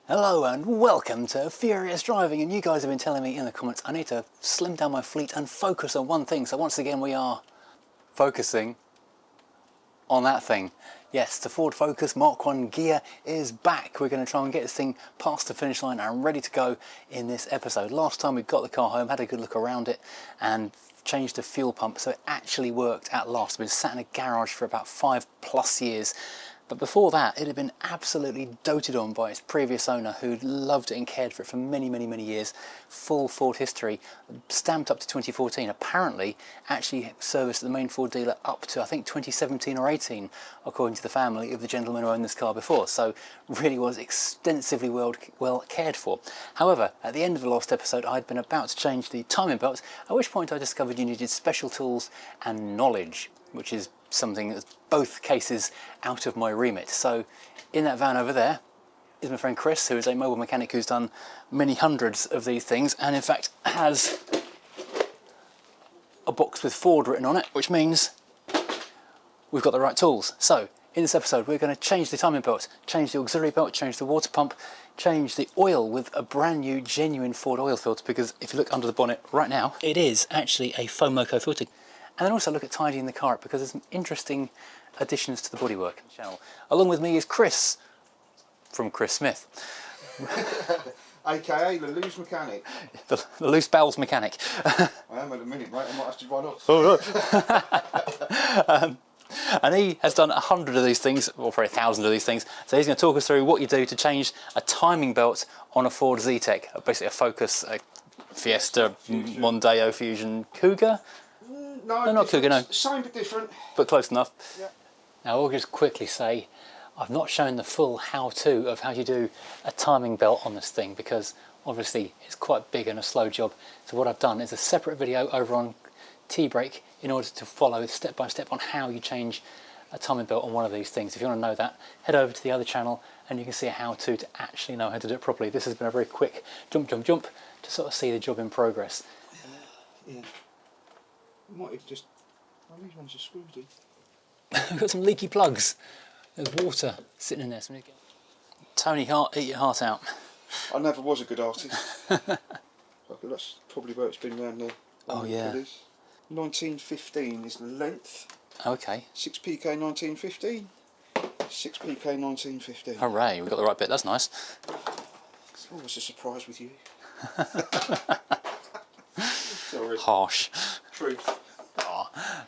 Hello and welcome to Furious Driving, and you guys have been telling me in the comments I need to slim down my fleet and focus on one thing, so once again we are focusing on that thing. Yes, the Ford Focus Mark 1 gear is back. We're going to try and get this thing past the finish line and ready to go in this episode. Last time we got the car home, had a good look around it and changed the fuel pump, so it actually worked at last. It's been sat in a garage for about 5+ years. But before that, it had been absolutely doted on by its previous owner, who'd loved it and cared for it for many years. Full Ford history, stamped up to 2014. Apparently, actually serviced at the main Ford dealer up to, I think, 2017 or 18, according to the family of the gentleman who owned this car before. So, really was extensively well cared for. However, at the end of the last episode, I'd been about to change the timing belts, at which point I discovered you needed special tools and knowledge, which is something that's both cases out of my remit. So in that van over there is my friend Chris, who is a mobile mechanic who's done many hundreds of these things, and in fact has a box with Ford written on it, which means we've got the right tools. So in this episode we're going to change the timing belt, change the auxiliary belt, change the water pump, change the oil with a brand new genuine Ford oil filter, because if you look under the bonnet right now, it is actually a Mk1 filter. And then also look at tidying the car up, because there's some interesting additions to the bodywork channel. Along with me is Chris, from Chris Smith. AKA the loose mechanic. The loose bowels mechanic. I am at a minute, mate. I might have to run off. Oh, no. And he has done 100 of these things, or probably 1,000 of these things. So he's going to talk us through what you do to change a timing belt on a Ford Zetec, basically a Focus, a Fiesta, Mondeo, Fusion, Cougar. No, not Cougar, no. Same but different. But close enough. Yeah. Now I'll just quickly say, I've not shown the full how-to of how you do a timing belt on this thing, because obviously it's quite big and a slow job. So what I've done is a separate video over on T-Brake in order to follow step by step on how you change a timing belt on one of these things. If you want to know that, head over to the other channel and you can see a how-to to actually know how to do it properly. This has been a very quick jump to sort of see the job in progress. Yeah. Might have just... Oh, these ones are screwed in. We've got some leaky plugs. There's water sitting in there. Tony Hart, eat your heart out. I never was a good artist. That's probably where it's been around there. Oh yeah. 1915 is the length. Okay. 6pk 1915. 6pk 1915. Hooray, we've got the right bit, that's nice. It's always a surprise with you. Sorry. Harsh. Truth.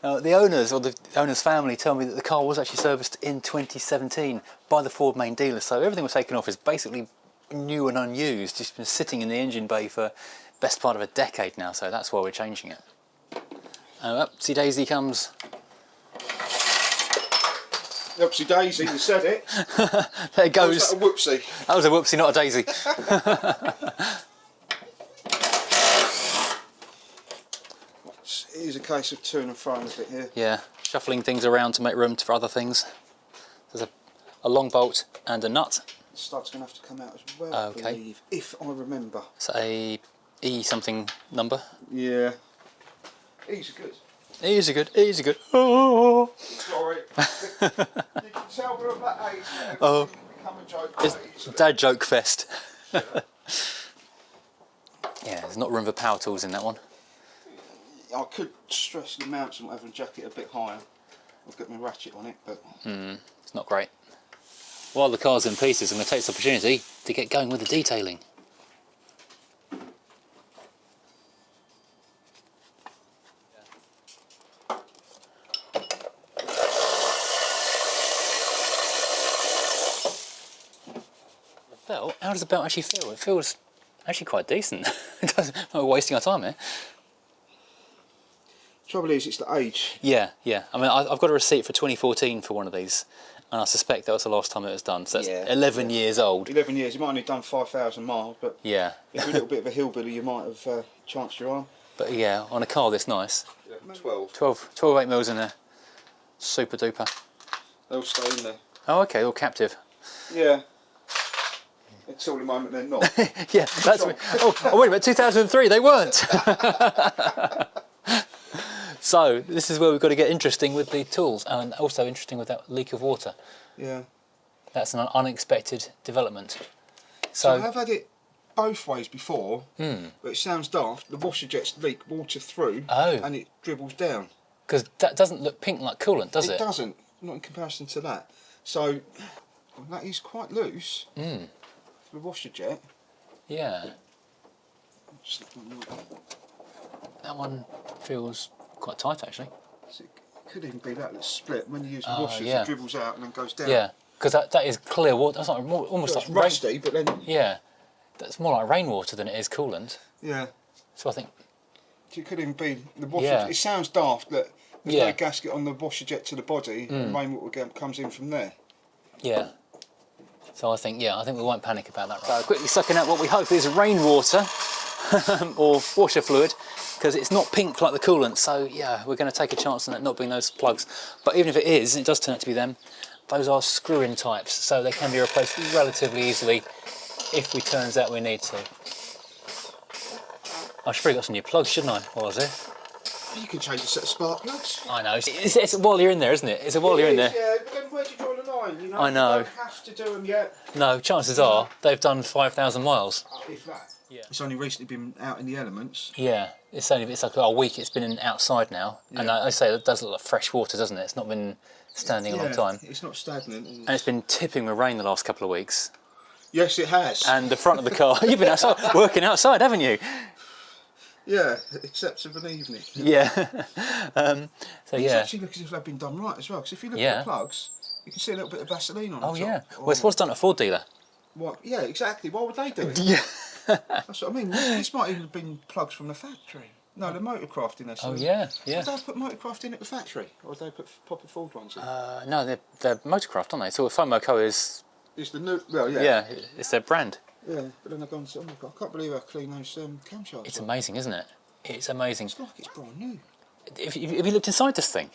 The owners, or the owner's family, tell me that the car was actually serviced in 2017 by the Ford main dealer, so everything was taken off is basically new and unused. It's been sitting in the engine bay for best part of a decade now, so that's why we're changing it. Upsy daisy comes. Upsy daisy, you said it. There it goes. Was that a whoopsie? That was a whoopsie, not a daisy. It is a case of to and fro a bit here. Yeah, shuffling things around to make room for other things. There's a long bolt and a nut. The stud's going to have to come out as well, Okay. I believe, if I remember. It's a E something number. Yeah. E's are good. E's are good, E's are good. Oh. Sorry. You can tell we're of that age that Oh. can become a joke. It's dad joke fest. Yeah, there's not room for power tools in that one. I could stress the mounts and whatever and jack it a bit higher. I've got my ratchet on it, but... It's not great. While the car's in pieces, I'm going to take this opportunity to get going with the detailing. The belt, how does the belt actually feel? It feels actually quite decent. It doesn't, we're wasting our time here. Trouble is, it's the age. Yeah. I mean, I've got a receipt for 2014 for one of these, and I suspect that was the last time it was done. So that's 11 years old. 11 years. You might only done 5,000 miles, but yeah. if you're a little bit of a hillbilly, you might have chanced your arm. But yeah, on a car this nice. 12. 12 8mm in there. Super duper. They'll stay in there. Oh, okay, all captive. Yeah. Until the moment they're not. Yeah, that's. Oh, wait a minute, 2003, they weren't. So this is where we've got to get interesting with the tools, and also interesting with that leak of water. Yeah. That's an unexpected development. So I have had it both ways before, but it sounds daft. The washer jets leak water through, and it dribbles down. Because that doesn't look pink like coolant, does it? It doesn't, not in comparison to that. So that is quite loose. The washer jet. Yeah. That one feels quite tight actually. So it could even be that little split. When you use the washers, it dribbles out and then goes down. Yeah, because that is clear water. That's like almost like rusty, but then that's more like rainwater than it is coolant. Yeah. So I think it could even be the washer. It sounds daft that there's no gasket on the washer jet to the body, and rainwater comes in from there. Yeah. So I think we won't panic about that. Right? So quickly sucking out what we hope is rainwater or washer fluid, because it's not pink like the coolant. So yeah, we're going to take a chance on it not being those plugs. But even if it is, it does turn out to be them. Those are screw-in types, so they can be replaced relatively easily if we turns out we need to. I should probably got some new plugs, shouldn't I? What was it? You can change a set of spark plugs. I know. It's while you're in there, isn't it? It's a while you're in there. Yeah, but then where do you draw the line? You know, I know. You don't have to do them yet. No, chances are they've done 5,000 miles. If that. Yeah. It's only recently been out in the elements. Yeah, it's like a week it's been outside now, and I say it does look like fresh water, doesn't it? It's not been standing a long time. It's not stagnant. And it's been tipping with rain the last couple of weeks. Yes, it has. And the front of the car, you've been outside, working outside, haven't you? Yeah, except of an evening. Yeah. It actually looks as if they've been done right as well, because if you look at the plugs, you can see a little bit of Vaseline on the top. Oh yeah, well it was done at a Ford dealer. What? Yeah, exactly. Why would they do it? Yeah. That's what I mean. This might even have been plugs from the factory. No, the motorcraft in there. So yeah. Did they put motorcraft in at the factory, or did they put proper Ford ones in? No, they're motorcraft, aren't they? So FOMOCO is the new. Well, yeah. Yeah, it's their brand. Yeah, but then I've gone. Oh my God, I can't believe how clean those camshafts. It's amazing, isn't it? It's amazing. It's like it's brand new. Have you looked inside this thing?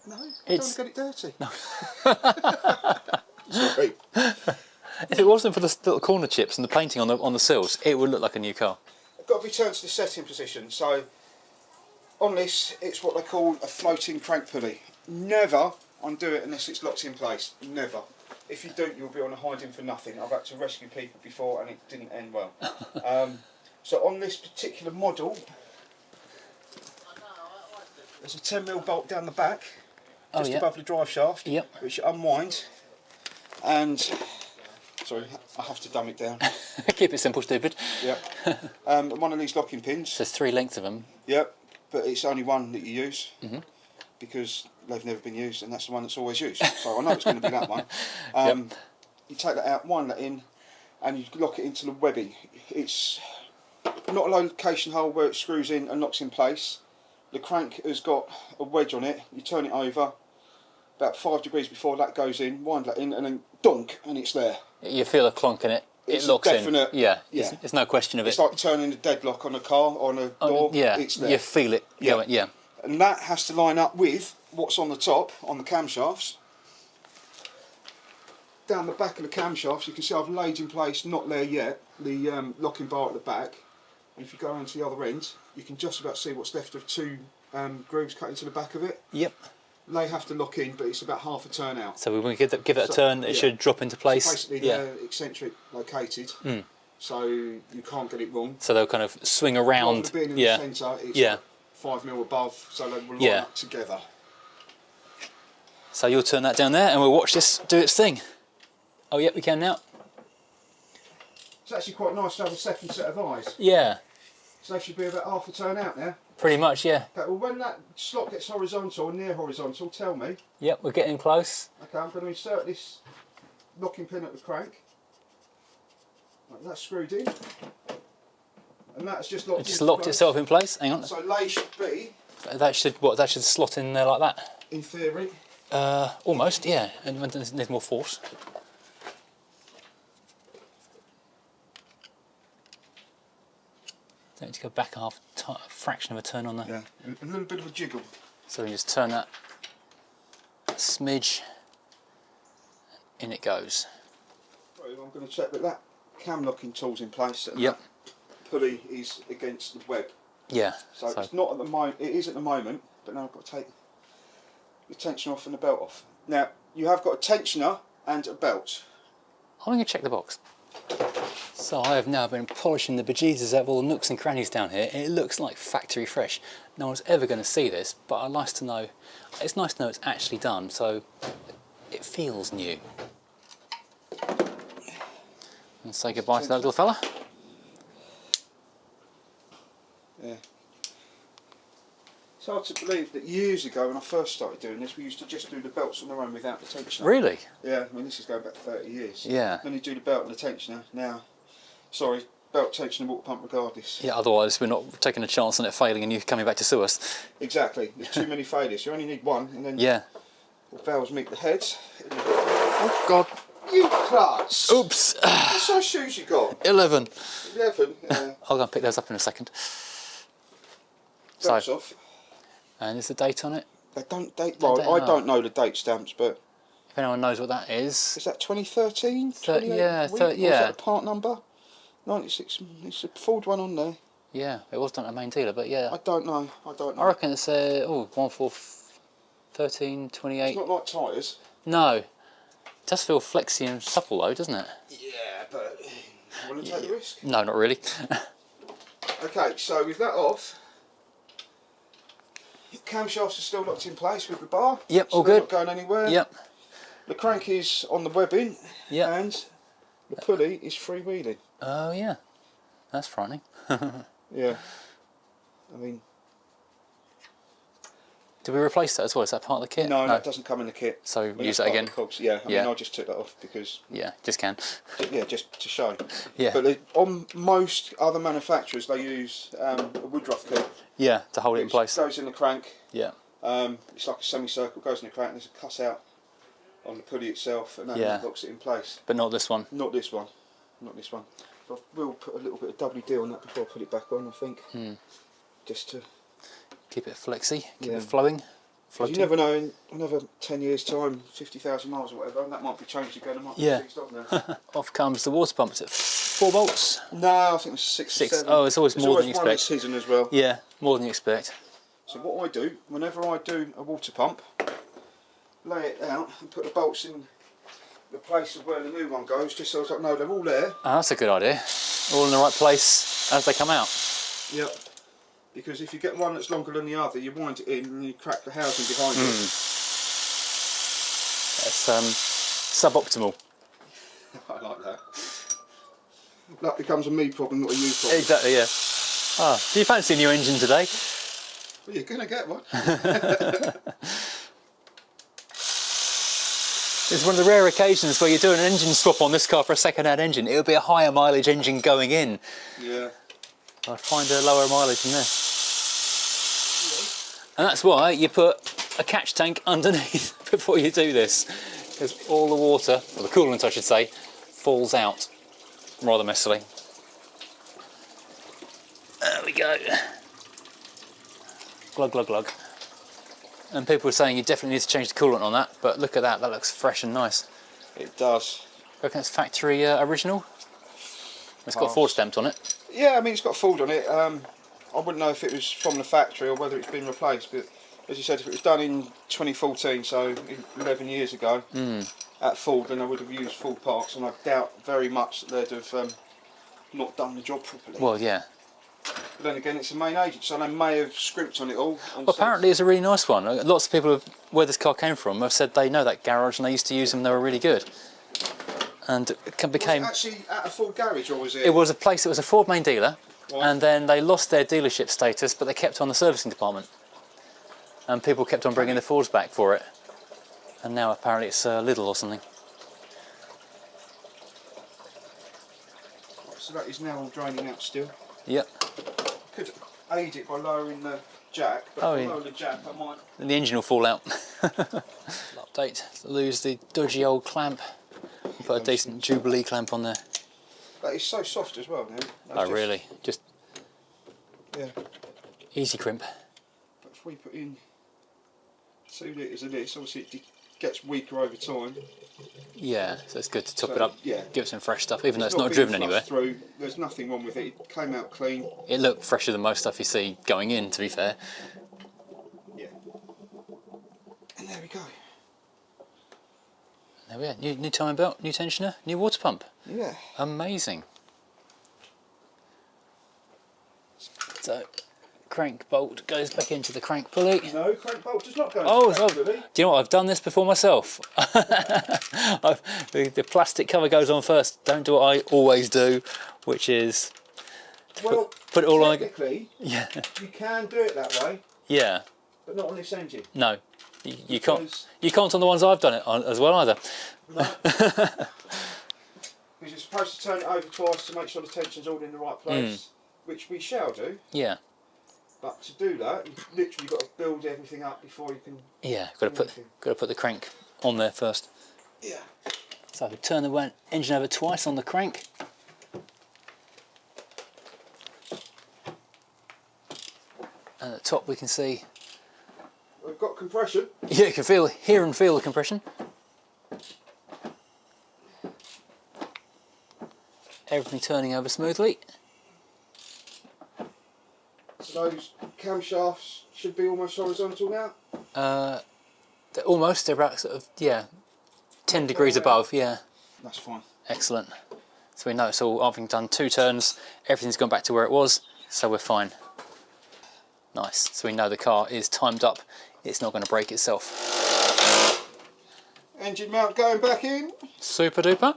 No, I don't want to get it dirty. No. Sorry. If it wasn't for the little corner chips and the painting on the sills, it would look like a new car. I've got to be turned to the setting position. So on this, it's what they call a floating crank pulley. Never undo it unless it's locked in place. Never. If you don't, you'll be on a hiding for nothing. I've had to rescue people before and it didn't end well. So on this particular model, there's a 10mm bolt down the back, just above the drive shaft, which you unwind, and sorry, I have to dumb it down. Keep it simple, stupid. Yep. One of these locking pins. There's 3 lengths of them. Yep, but it's only one that you use because they've never been used, and that's the one that's always used. So I know it's going to be that one. You take that out, wind that in, and you lock it into the webbing. It's not a location hole where it screws in and locks in place. The crank has got a wedge on it. You turn it over about 5 degrees before that goes in, wind that in, and then dunk, and it's there. You feel a clonk in it. It locks definite, in. Yeah. It's no question of it. It's like turning a deadlock on a car or on a door. Yeah. It's there. You feel it. Yeah. And that has to line up with what's on the top on the camshafts. Down the back of the camshafts, you can see I've laid in place, not there yet, the locking bar at the back. And if you go around to the other end, you can just about see what's left of 2 grooves cut into the back of it. Yep. They have to lock in, but it's about half a turn out. So when we give it a turn, it should drop into place. So basically, they're eccentric located, so you can't get it wrong. So they'll kind of swing around. Rather than being in the centre, it's 5mm above, so they will line up together. So you'll turn that down there, and we'll watch this do its thing. Oh, yep, we can now. It's actually quite nice to have a second set of eyes. Yeah. So they should be about half a turn out now. Pretty much, yeah. Okay, well, when that slot gets horizontal or near horizontal, tell me. Yep, we're getting close. Okay, I'm going to insert this locking pin at the crank. Right, that's screwed in. And that's just locked in. It just locked itself in place. Hang on. So lay should be. That should slot in there like that. In theory. Almost, yeah. And there's more force. Don't need to go back a fraction of a turn on that. Yeah, a little bit of a jiggle. So we just turn that smidge, in it goes. Right, I'm going to check that cam locking tool's in place. And yep. That pulley is against the web. Yeah. So it's not at the moment. It is at the moment, but now I've got to take the tension off and the belt off. Now you have got a tensioner and a belt. I'm going to check the box. So I have now been polishing the bejesus out of all the nooks and crannies down here, and it looks like factory fresh. No one's ever going to see this, but I'd like to know, it's nice to know it's actually done, so it feels new. And say goodbye to that little fella. Yeah. It's hard to believe that years ago when I first started doing this, we used to just do the belts on their own without the tensioner. Really? Yeah, I mean this is going back 30 years. Yeah. Then you do the belt and the tensioner. Now, sorry, belt, tensioner, water pump regardless. Yeah, otherwise we're not taking a chance on it failing and you coming back to sue us. Exactly. There's too many failures. You only need one, and then Yeah. the valves meet the heads. Oh God. You klutz! Oops. What size shoes you got? 11. 11. Yeah. I'll go and pick those up in a second. Belts So, off. and is the date on it? They don't date. Don't Well, date I don't know the date stamps, but If anyone knows what that is. is that 2013? Yeah, Or is yeah. that a part number? 96. It's a Ford one on there. Yeah, it was done at main dealer, but yeah. I don't know. I reckon it's 1 4 13 28. It's not like tyres. No. It does feel flexy and supple though, doesn't it? Yeah, but want to take the risk? No, not really. Okay, so with that off, camshafts are still locked in place with the bar. Yep, so all they're good. Not going anywhere. Yep. The crank is on the webbing. Yep. And the pulley is freewheeling. Oh yeah. That's frightening. Yeah. I mean, Did we replace that as well? Is that part of the kit? no, that doesn't come in the kit. So Well, use that's that part of again? the cogs. Yeah, I Yeah. mean, I just took that off because, Yeah, just can. yeah, just to show. Yeah. But on most other manufacturers, they use a woodruff kit. Yeah, to hold it in Which place. goes in the crank. Yeah. It's like a semicircle, goes in the crank, and there's a cuss out on the pulley itself, and that Yeah. locks it in place. But not this one. Not this one. Not this one. So I will put a little bit of WD on that before I put it back on, I think. Just to... Keep it flexy, keep Yeah. it flowing. 'cause you never know, in another 10 years' time, 50,000 miles or whatever, that might be changed again, it might Yeah. be fixed up now. Off comes the water pump. Is it 4 volts? No, I think it's 6 or 6. 7. Oh, it's always more than you one that's expect. hidden as well. Yeah, more than you expect. So what I do, whenever I do a water pump, lay it out and put the bolts in the place of where the new one goes, just so I know they're all there. Oh, that's a good idea. All in the right place as they come out. Yep. Because if you get one that's longer than the other, you wind it in and you crack the housing behind it. That's suboptimal. I like that. That becomes a me problem, not a you problem. Exactly, yeah. Ah, do you fancy a new engine today? Well, you're going to get one. It's one of the rare occasions where you're doing an engine swap on this car for a second-hand engine. It would be a higher mileage engine going in. Yeah. I'd find a lower mileage in this. And that's why you put a catch tank underneath before you do this. Because all the water, or the coolant I should say, falls out rather messily. There we go. Glug, glug, glug. And people were saying you definitely need to change the coolant on that, but look at that, that looks fresh and nice. It does. Reckon it's factory original? It's got Ford stamped on it. Yeah, I mean, it's got Ford on it. I wouldn't know if it was from the factory or whether it's been replaced, but as you said, if it was done in 2014, so 11 years ago, at Ford, then I would have used Ford parts, and I doubt very much that they'd have not done the job properly. Well, yeah. But then again, it's a main agent, so they may have scrimped on it all. Well, apparently it's a really nice one. Lots of people where this car came from have said they know that garage and they used to use them, they were really good. And it became... Was it actually at a Ford garage, or was it? It was a place, it was a Ford main dealer, Right. and then they lost their dealership status, but they kept on the servicing department. And people kept on bringing the Fords back for it. And now apparently it's Lidl or something. So that is now all draining out still. Yep. Could aid it by lowering the jack, but Oh, if I yeah. lower the jack, I might... And the engine will fall out. Update, lose the dodgy old clamp. Put a decent Jubilee clamp on there. That is so soft as well now. That's Oh just- really? Just Yeah. easy crimp. But if we put in 2 litres of this, obviously it gets weaker over time. Yeah, so it's good to top So, it up, yeah. give it some fresh stuff, even though it's not being driven flushed anywhere. Through. There's nothing wrong with it. It came out clean. It looked fresher than most stuff you see going in, to be fair. Yeah. And there we go. There we are, new timing belt, new tensioner, new water pump. Yeah. Amazing. So crank bolt goes back into the crank pulley. No, crank bolt does not go into Oh, the crank pulley. do you know what? I've done this before myself. The plastic cover goes on first. Don't do what I always do, which is Well, put it all on. technically, Yeah. you can do it that way, Yeah. but not on this engine. No. You can't. You can't on the ones I've done it on as well either. No. Because you're supposed to turn it over twice to make sure the tension's all in the right place, which we shall do. Yeah. But to do that, you've literally got to build everything up before you can. Yeah. Got to put the crank on there first. Yeah. So turn the engine over twice on the crank. And at the top we can see. We've got compression. Yeah, you can hear and feel the compression. Everything turning over smoothly. So those camshafts should be almost horizontal now. They're about sort of 10 degrees above. Yeah, That's fine. excellent. So we know it's all. I've done 2 turns. Everything's gone back to where it was, so we're fine. Nice. So we know the car is timed up. It's not going to break itself. Engine mount going back in. Super duper.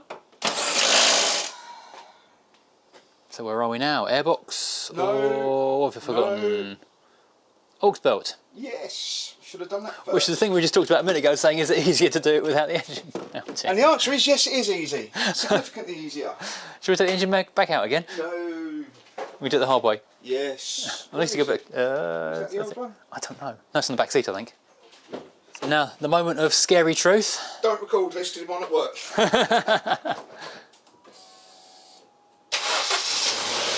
So where are we now? Airbox? No. Or what have I forgotten? Aux belt. Yes. Should have done that first. Which is the thing we just talked about a minute ago, saying is it easier to do it without the engine mounting? And the answer is yes, it is easy. Significantly easier. Should we take the engine back out again? No. We do it the hard way. Yes. At least you go back. Is that the old one? I don't know. No, it's on the back seat, I think. So now, the moment of scary truth. Don't record this because I'm at work.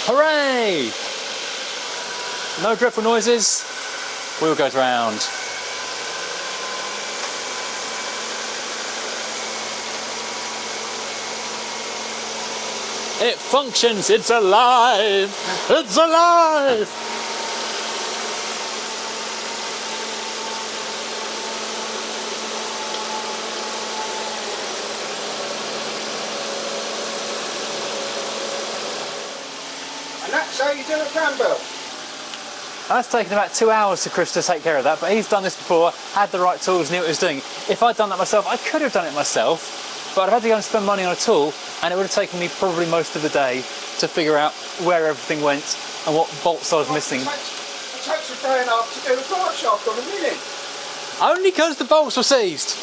Hooray! No dreadful noises. Wheel goes round. It functions. It's alive. It's alive. And that's how you do a cam belt. That's taken about 2 hours for Chris to take care of that, but he's done this before, had the right tools, knew what he was doing. If I'd done that myself, I could have done it myself, but I'd had to go and spend money on a tool, and it would have taken me probably most of the day to figure out where everything went and what bolts I was missing. It takes a day and a half to do a drive shaft on a Mini. Only because the bolts were seized.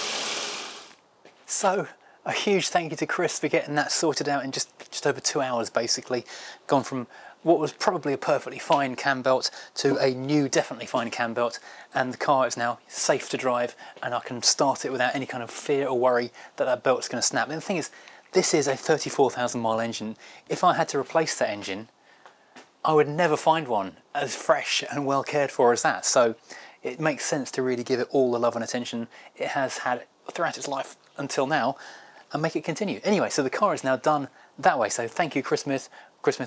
So, a huge thank you to Chris for getting that sorted out in just over 2 hours, basically. Gone from what was probably a perfectly fine cam belt to a new definitely fine cam belt, and the car is now safe to drive and I can start it without any kind of fear or worry that that belt's going to snap. And the thing is, this is a 34,000 mile engine. If I had to replace that engine, I would never find one as fresh and well cared for as that. So it makes sense to really give it all the love and attention it has had throughout its life until now and make it continue. Anyway, so the car is now done that way. So thank you, Chris Smith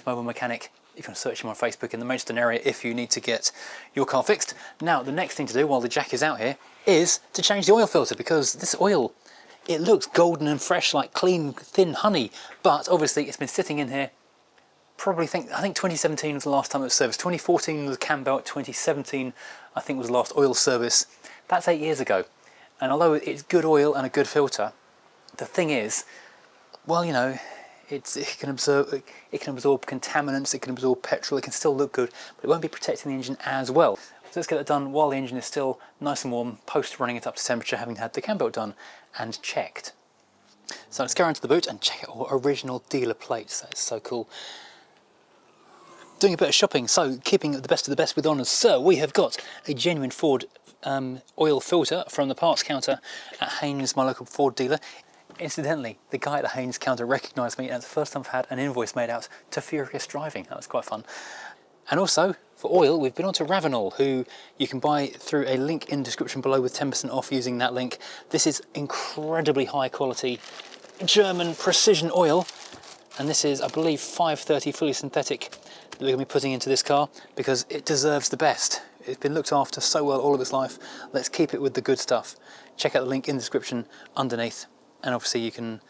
Mobile Mechanic. You can search him on Facebook in the Maidstone area if you need to get your car fixed. Now, the next thing to do while the jack is out here is to change the oil filter, because this oil, it looks golden and fresh like clean, thin honey, but obviously it's been sitting in here I think 2017 was the last time it was serviced. 2014 was cam belt, 2017 I think was the last oil service. That's 8 years ago. And although it's good oil and a good filter, the thing is, well, you know, it can absorb contaminants, it can absorb petrol, it can still look good, but it won't be protecting the engine as well. So let's get it done while the engine is still nice and warm, post running it up to temperature, having had the cam belt done and checked. So let's go around to the boot and check out our original dealer plates. That's so cool. Doing a bit of shopping, so keeping the best of the best with honours. So we have got a genuine Ford oil filter from the parts counter at Haynes, my local Ford dealer. Incidentally, the guy at the Haynes counter recognised me, and it's the first time I've had an invoice made out to Furious Driving. That was quite fun. And also, for oil, we've been on to Ravenol, who you can buy through a link in the description below with 10% off using that link. This is incredibly high quality German precision oil, and this is, I believe, 530 fully synthetic that we're going to be putting into this car because it deserves the best. It's been looked after so well all of its life. Let's keep it with the good stuff. Check out the link in the description underneath, and obviously you can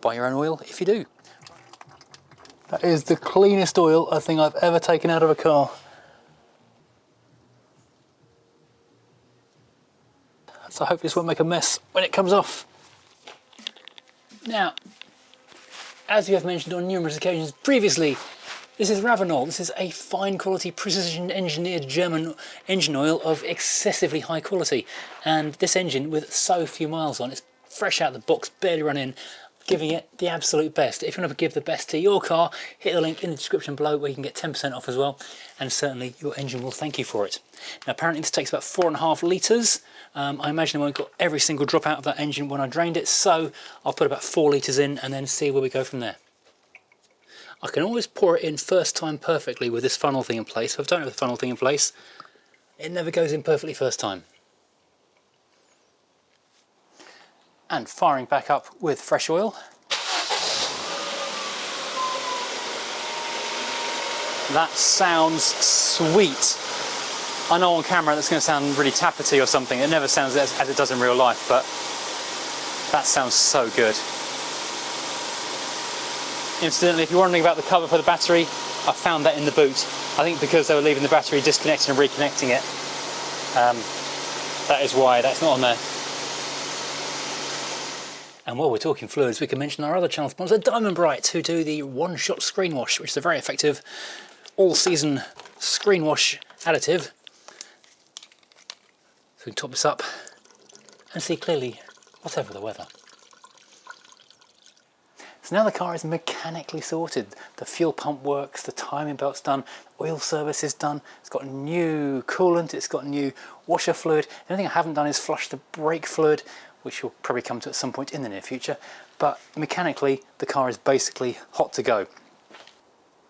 buy your own oil if you do. That is the cleanest oil I think I've ever taken out of a car. so hopefully this won't make a mess when it comes off. Now, as we have mentioned on numerous occasions previously, this is Ravenol. This is a fine quality, precision engineered German engine oil of excessively high quality. And this engine, with so few miles on, it's fresh out of the box, barely run in, giving it the absolute best. If you want to give the best to your car, hit the link in the description below where you can get 10% off as well, and certainly your engine will thank you for it. Now apparently this takes about 4.5 litres. I imagine I won't got every single drop out of that engine when I drained it, so I'll put about 4 litres in and then see where we go from there. I can always pour it in first time perfectly with this funnel thing in place. If I don't have the funnel thing in place, it never goes in perfectly first time. And firing back up with fresh oil. That sounds sweet. I know on camera that's going to sound really tappety or something. It never sounds as it does in real life, but that sounds so good. Incidentally, if you're wondering about the cover for the battery, I found that in the boot. I think because they were leaving the battery disconnected and reconnecting it. That is why that's not on there. And while we're talking fluids, we can mention our other channel sponsor, Diamond Bright, who do the one-shot screen wash, which is a very effective all-season screen wash additive. So we can top this up and see clearly whatever the weather. So now the car is mechanically sorted. The fuel pump works, the timing belt's done, oil service is done, it's got new coolant, it's got new washer fluid. The only thing I haven't done is flush the brake fluid, which we'll probably come to at some point in the near future. But mechanically, the car is basically hot to go.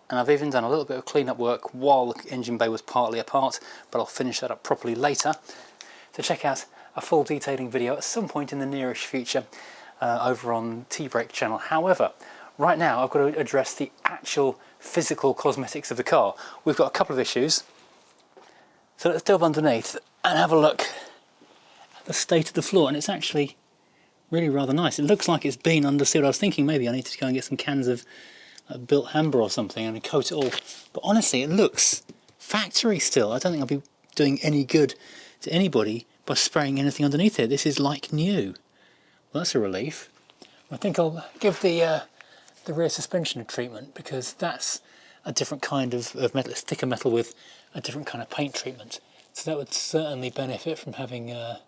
And I've even done a little bit of clean-up work while the engine bay was partly apart, but I'll finish that up properly later. So check out a full detailing video at some point in the nearish future over on T-Brake channel. However, right now I've got to address the actual physical cosmetics of the car. We've got a couple of issues. So let's delve underneath and have a look at the state of the floor, and it's actually really rather nice. It looks like it's been undersealed. I was thinking maybe I need to go and get some cans of built amber or something and coat it all, but honestly it looks factory still. I don't think I'll be doing any good to anybody by spraying anything underneath here. This is like new. Well, that's a relief. I think I'll give the rear suspension a treatment, because that's a different kind of metal. It's thicker metal with a different kind of paint treatment, so that would certainly benefit from having a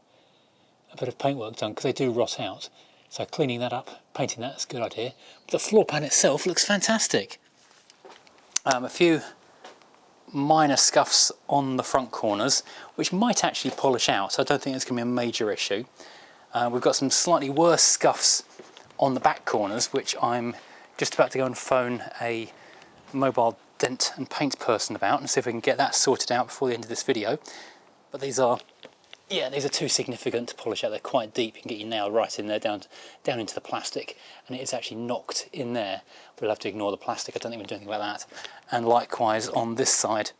bit of paintwork done, because they do rot out. So cleaning that up, painting that is a good idea. But the floor pan itself looks fantastic. A few minor scuffs on the front corners, which might actually polish out, so I don't think it's going to be a major issue. We've got some slightly worse scuffs on the back corners, which I'm just about to go and phone a mobile dent and paint person about and see if we can get that sorted out before the end of this video. But these are too significant to polish out. They're quite deep. You can get your nail right in there, down into the plastic, and it is actually knocked in there. We'll have to ignore the plastic. I don't think we'll do anything about that. And likewise on this side,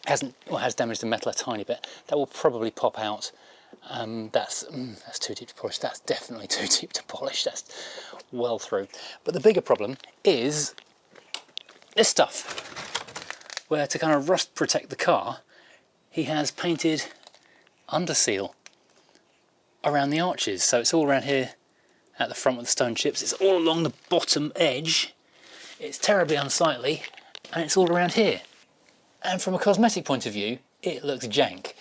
has damaged the metal a tiny bit. That will probably pop out. That's too deep to polish. That's definitely too deep to polish. That's well through. But the bigger problem is this stuff, where to kind of rust protect the car, he has painted underseal around the arches. So it's all around here at the front with the stone chips. It's all along the bottom edge. It's terribly unsightly, and it's all around here. And from a cosmetic point of view, it looks jank.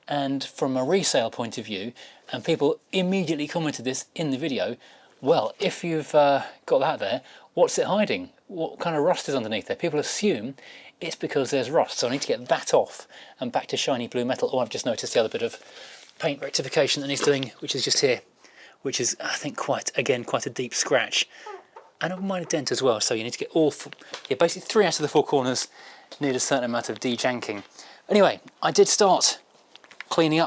And from a resale point of view, and people immediately commented this in the video, well, if you've got that there, what's it hiding? What kind of rust is underneath there? People assume it's because there's rust, so I need to get that off and back to shiny blue metal. Oh, I've just noticed the other bit of paint rectification that needs doing, which is just here, which is, I think, quite a deep scratch. And a minor dent as well, so you need to get basically 3 out of the 4 corners need a certain amount of de-janking. Anyway, I did start cleaning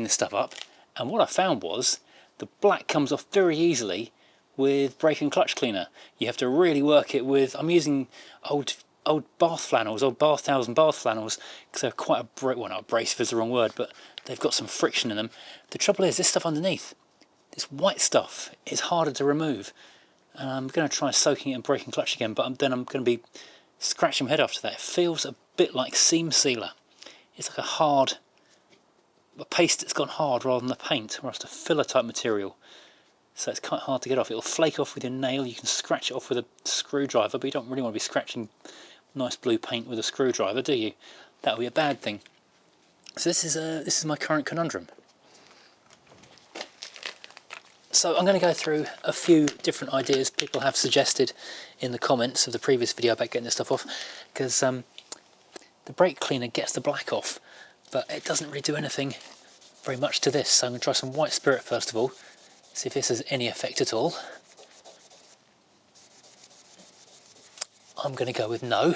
this stuff up, and what I found was the black comes off very easily with brake and clutch cleaner. You have to really work it with, I'm using old bath flannels, old bath towels and bath flannels, because they're quite well, not abrasive is the wrong word, but they've got some friction in them. The trouble is, this stuff underneath, this white stuff, is harder to remove. And I'm going to try soaking it in brake and clutch again, but then I'm going to be scratching my head after that. It feels a bit like seam sealer. It's like a hard a paste that's gone hard rather than the paint, or else a filler type material. So it's quite hard to get off. It'll flake off with your nail. You can scratch it off with a screwdriver, but you don't really want to be scratching nice blue paint with a screwdriver, do you? That would be a bad thing. So this is my current conundrum. So I'm going to go through a few different ideas people have suggested in the comments of the previous video about getting this stuff off, because the brake cleaner gets the black off, but it doesn't really do anything very much to this. So I'm going to try some white spirit first of all, see if this has any effect at all. I'm going to go with no.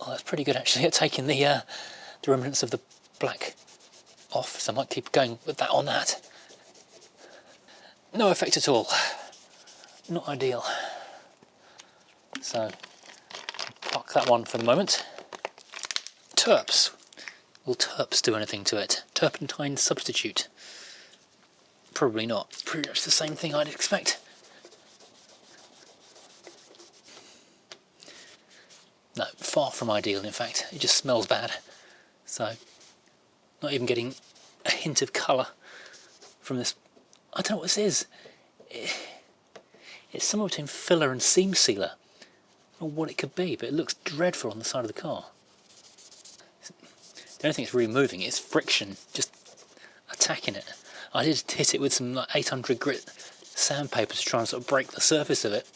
Oh, that's pretty good actually at taking the remnants of the black off, so I might keep going with that on that. No effect at all. Not ideal. So park that one for the moment. Terps. Will terps do anything to it? Turpentine substitute? Probably not. Pretty much the same thing I'd expect. No, far from ideal in fact. It just smells bad. So, not even getting a hint of colour from this. I don't know what this is. It's somewhere between filler and seam sealer. I don't know what it could be, but it looks dreadful on the side of the car. The only thing it's really moving is friction, just attacking it. I did hit it with some like 800 grit sandpaper to try and sort of break the surface of it.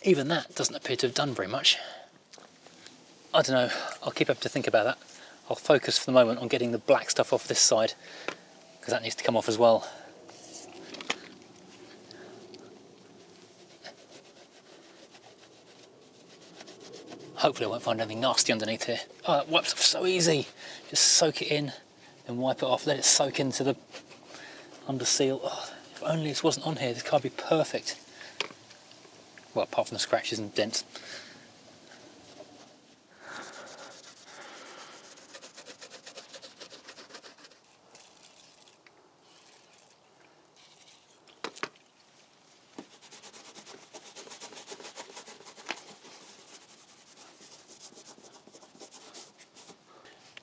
Even that doesn't appear to have done very much. I don't know, I'll keep up to think about that. I'll focus for the moment on getting the black stuff off this side, because that needs to come off as well. Hopefully I won't find anything nasty underneath here. Oh, that wipes off so easy. Just soak it in, then wipe it off, let it soak into the underseal. Oh, if only this wasn't on here, this car would be perfect. Well, apart from the scratches and dents.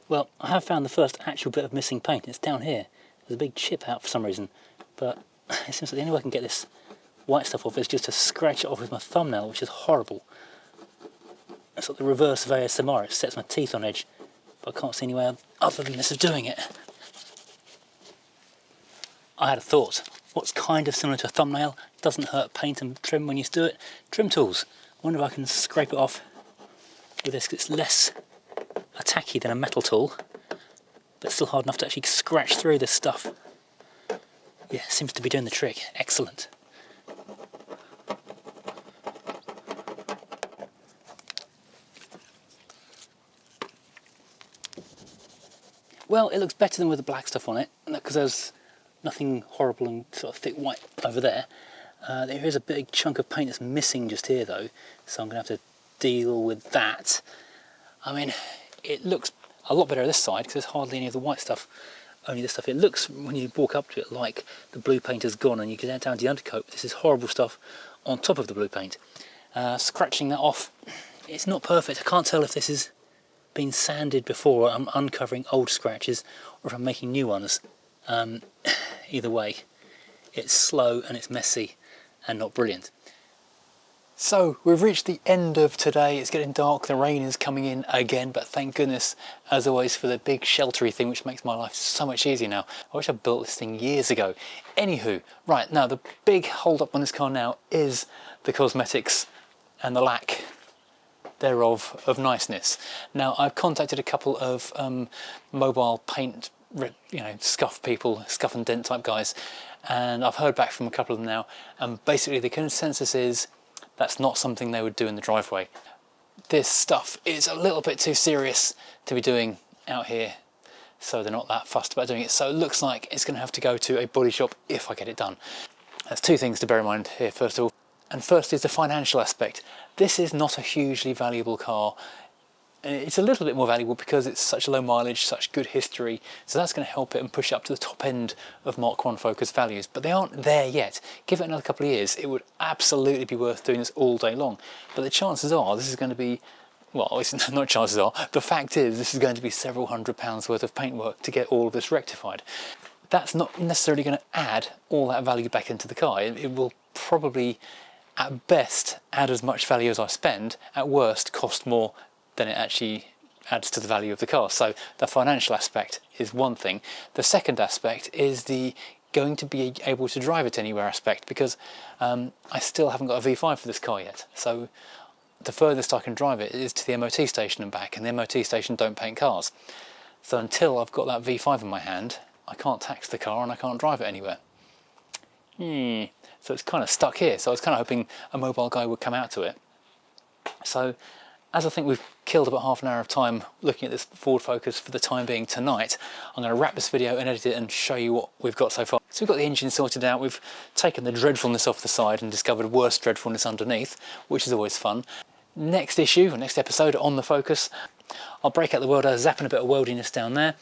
Well, I have found the first actual bit of missing paint. It's down here. There's a big chip out for some reason, but it seems like the only way I can get this white stuff off is just to scratch it off with my thumbnail, which is horrible. It's like the reverse of ASMR. It sets my teeth on edge, but I can't see any way other than this of doing it. I had a thought. What's kind of similar to a thumbnail, doesn't hurt paint and trim when you do it? Trim tools. I wonder if I can scrape it off with this, 'cause it's less attacky than a metal tool, but still hard enough to actually scratch through this stuff. Yeah, seems to be doing the trick. Excellent. Well, it looks better than with the black stuff on it, because there's nothing horrible and sort of thick white over there. There is a big chunk of paint that's missing just here though, so I'm going to have to deal with that. I mean, it looks a lot better this side because there's hardly any of the white stuff, only this stuff. It looks, when you walk up to it, like the blue paint has gone and you get down to the undercoat. This is horrible stuff on top of the blue paint. Scratching that off, it's not perfect. I can't tell if this has been sanded before, I'm uncovering old scratches, or if I'm making new ones. Either way, it's slow and it's messy and not brilliant. So we've reached the end of today. It's getting dark, the rain is coming in again, but thank goodness, as always, for the big sheltery thing, which makes my life so much easier now. I wish I built this thing years ago. Anywho, right, now the big hold up on this car now is the cosmetics and the lack thereof of niceness. Now I've contacted a couple of mobile paint, scuff people, scuff and dent type guys, and I've heard back from a couple of them now, and basically the consensus is that's not something they would do in the driveway. This stuff is a little bit too serious to be doing out here, so they're not that fussed about doing it. So it looks like it's going to have to go to a body shop if I get it done. There's two things to bear in mind here first of all. And first is the financial aspect. This is not a hugely valuable car. It's a little bit more valuable because it's such low mileage, such good history, so that's going to help it and push it up to the top end of Mk1 Focus values, but they aren't there yet. Give it another couple of years, it would absolutely be worth doing this all day long, but the chances are this is going to be well, it's not chances are, the fact is this is going to be several £100s worth of paintwork to get all of this rectified. That's not necessarily going to add all that value back into the car. It will probably, at best, add as much value as I spend, at worst cost more than it actually adds to the value of the car. So the financial aspect is one thing. The second aspect is the going to be able to drive it anywhere aspect, because I still haven't got a V5 for this car yet. So the furthest I can drive it is to the MOT station and back, and the MOT station don't paint cars. So until I've got that V5 in my hand, I can't tax the car and I can't drive it anywhere. So it's kind of stuck here. So I was kind of hoping a mobile guy would come out to it. So as I think we've killed about half an hour of time looking at this Ford Focus for the time being tonight, I'm going to wrap this video and edit it and show you what we've got so far. So we've got the engine sorted out, we've taken the dreadfulness off the side and discovered worse dreadfulness underneath, which is always fun. Next issue, or next episode on the Focus, I'll break out the welder, zapping a bit of weldiness down there.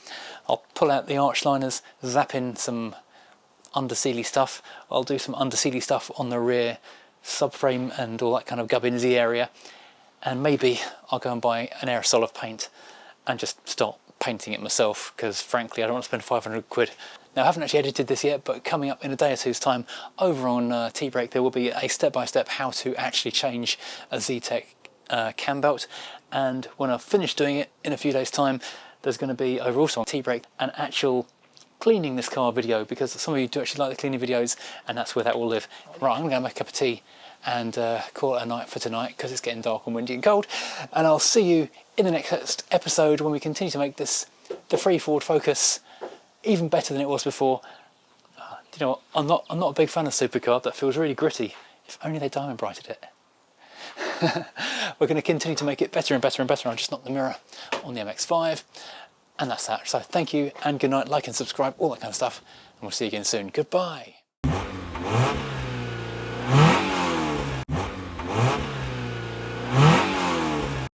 I'll pull out the arch liners, zap in some undersealy stuff. I'll do some undersealy stuff on the rear subframe and all that kind of gubbins-y area. And maybe I'll go and buy an aerosol of paint and just start painting it myself, because frankly I don't want to spend 500 quid. Now I haven't actually edited this yet, but coming up in a day or two's time over on T-Brake there will be a step-by-step how to actually change a Z-Tech cam belt, and when I've finished doing it in a few days time there's going to be over also on T-Brake an actual cleaning this car video, because some of you do actually like the cleaning videos and that's where that will live. Right, I'm going to go make a cup of tea and call it a night for tonight, because it's getting dark and windy and cold, and I'll see you in the next episode when we continue to make this, the free Ford Focus, even better than it was before. You know what, I'm not a big fan of supercar. That feels really gritty. If only they diamond brighted it. We're going to continue to make it better and better and better. I just knocked the mirror on the MX-5, and that's that. So thank you and good night, like and subscribe, all that kind of stuff, and we'll see you again soon. Goodbye.